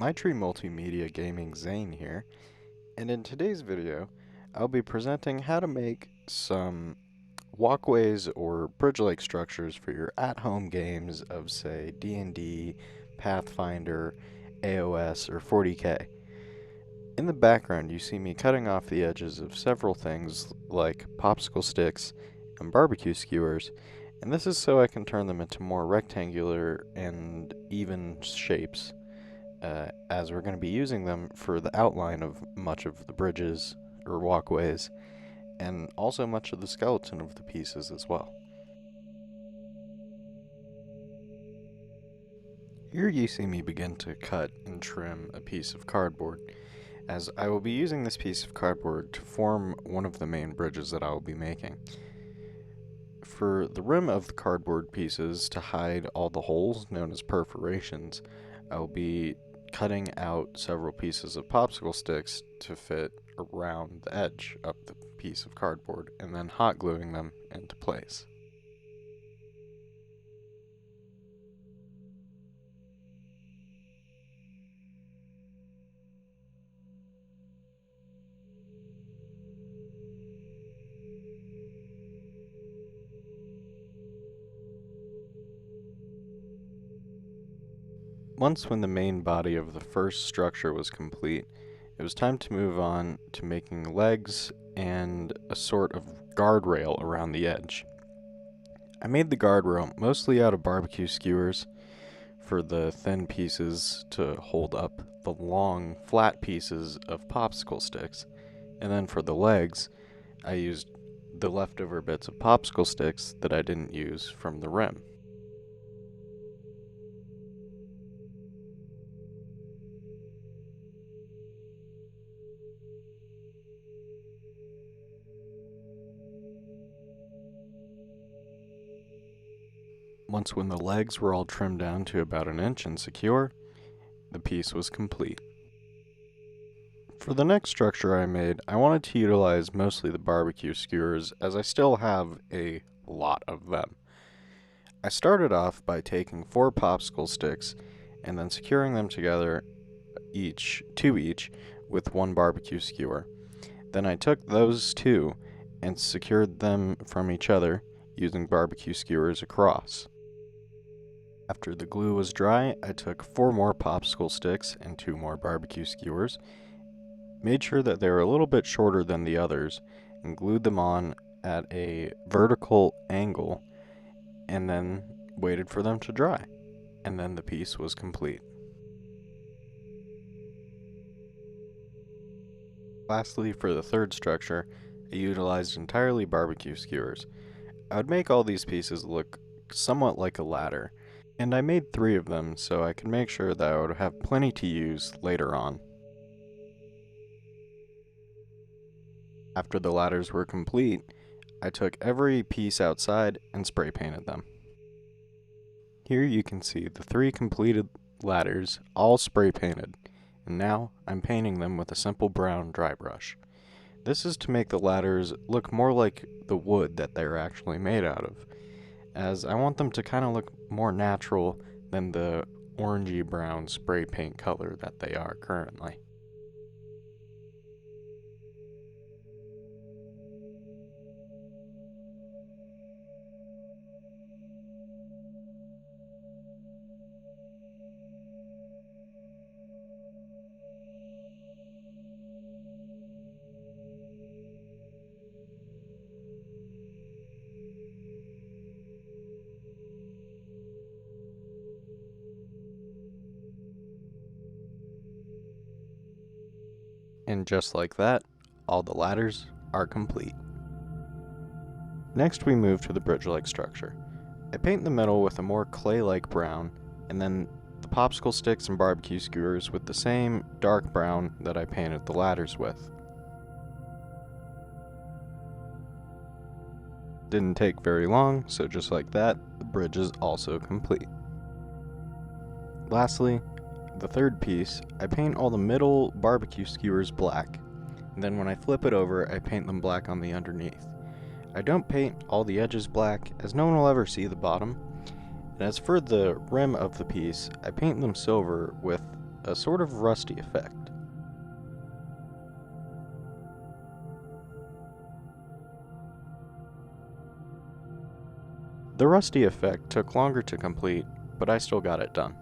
My Tree Multimedia Gaming Zane here, and in today's video, I'll be presenting how to make some walkways or bridge-like structures for your at-home games of, say, D&D, Pathfinder, AOS, or 40k. In the background, you see me cutting off the edges of several things like popsicle sticks and barbecue skewers, and this is so I can turn them into more rectangular and even shapes. As we're going to be using them for the outline of much of the bridges or walkways, and also much of the skeleton of the pieces as well. Here you see me begin to cut and trim a piece of cardboard, as I will be using this piece of cardboard to form one of the main bridges that I will be making. For the rim of the cardboard pieces to hide all the holes known as perforations, I will be cutting out several pieces of popsicle sticks to fit around the edge of the piece of cardboard and then hot gluing them into place. When the main body of the first structure was complete, it was time to move on to making legs and a sort of guardrail around the edge. I made the guardrail mostly out of barbecue skewers for the thin pieces to hold up the long, flat pieces of popsicle sticks, and then for the legs, I used the leftover bits of popsicle sticks that I didn't use from the rim. When the legs were all trimmed down to about an inch and secure, the piece was complete. For the next structure I made, I wanted to utilize mostly the barbecue skewers, as I still have a lot of them. I started off by taking 4 popsicle sticks and then securing them together, two each, with 1 barbecue skewer. Then I took those 2 and secured them from each other using barbecue skewers across. After the glue was dry, I took 4 more popsicle sticks and 2 more barbecue skewers, made sure that they were a little bit shorter than the others, and glued them on at a vertical angle, and then waited for them to dry, and then the piece was complete. Lastly, for the third structure, I utilized entirely barbecue skewers. I would make all these pieces look somewhat like a ladder, and I made 3 of them so I could make sure that I would have plenty to use later on. After the ladders were complete, I took every piece outside and spray painted them. Here you can see the 3 completed ladders all spray painted, and now I'm painting them with a simple brown dry brush. This is to make the ladders look more like the wood that they're actually made out of, as I want them to kind of look more natural than the orangey brown spray paint color that they are currently. And just like that, all the ladders are complete. Next we move to the bridge-like structure. I paint the middle with a more clay-like brown, and then the popsicle sticks and barbecue skewers with the same dark brown that I painted the ladders with. Didn't take very long, so just like that, the bridge is also complete. Lastly, the third piece, I paint all the middle barbecue skewers black, and then when I flip it over, I paint them black on the underneath. I don't paint all the edges black, as no one will ever see the bottom, and as for the rim of the piece, I paint them silver with a sort of rusty effect. The rusty effect took longer to complete, but I still got it done.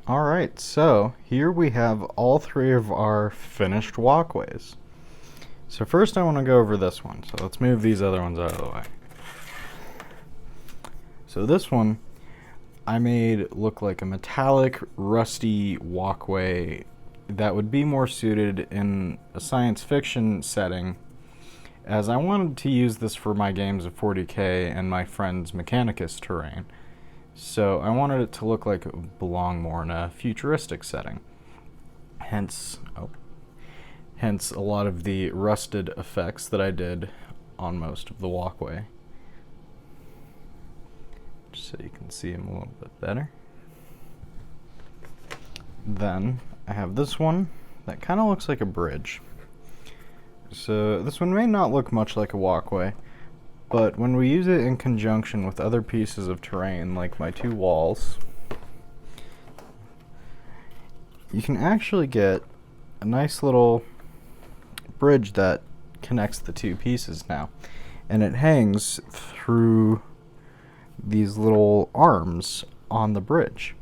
Alright, so here we have all three of our finished walkways. So first I want to go over this one, so let's move these other ones out of the way. So this one I made look like a metallic, rusty walkway that would be more suited in a science fiction setting, as I wanted to use this for my games of 40K and my friend's Mechanicus terrain. So I wanted it to look like it would belong more in a futuristic setting. Hence a lot of the rusted effects that I did on most of the walkway. Just so you can see them a little bit better. Then I have this one that kind of looks like a bridge. So this one may not look much like a walkway, but when we use it in conjunction with other pieces of terrain, like my two walls, you can actually get a nice little bridge that connects the two pieces now. And it hangs through these little arms on the bridge.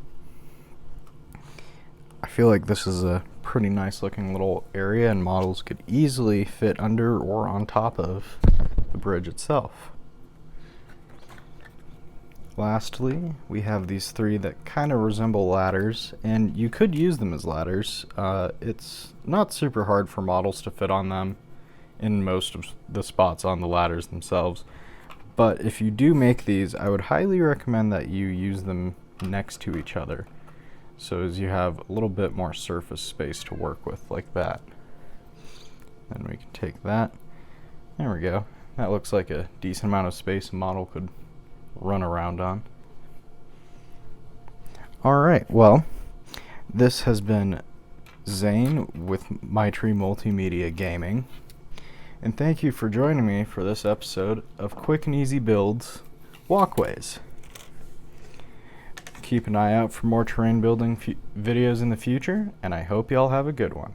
I feel like this is a pretty nice looking little area, and models could easily fit under or on top of the bridge itself. Lastly, we have these three that kind of resemble ladders, and you could use them as ladders. It's not super hard for models to fit on them in most of the spots on the ladders themselves, but if you do make these, I would highly recommend that you use them next to each other, so as you have a little bit more surface space to work with, like that. Then we can take that. There we go. That looks like a decent amount of space a model could run around on. Alright, well, this has been Zane with My Tree Multimedia Gaming, and thank you for joining me for this episode of Quick and Easy Builds Walkways. Keep an eye out for more terrain building videos in the future, and I hope y'all have a good one.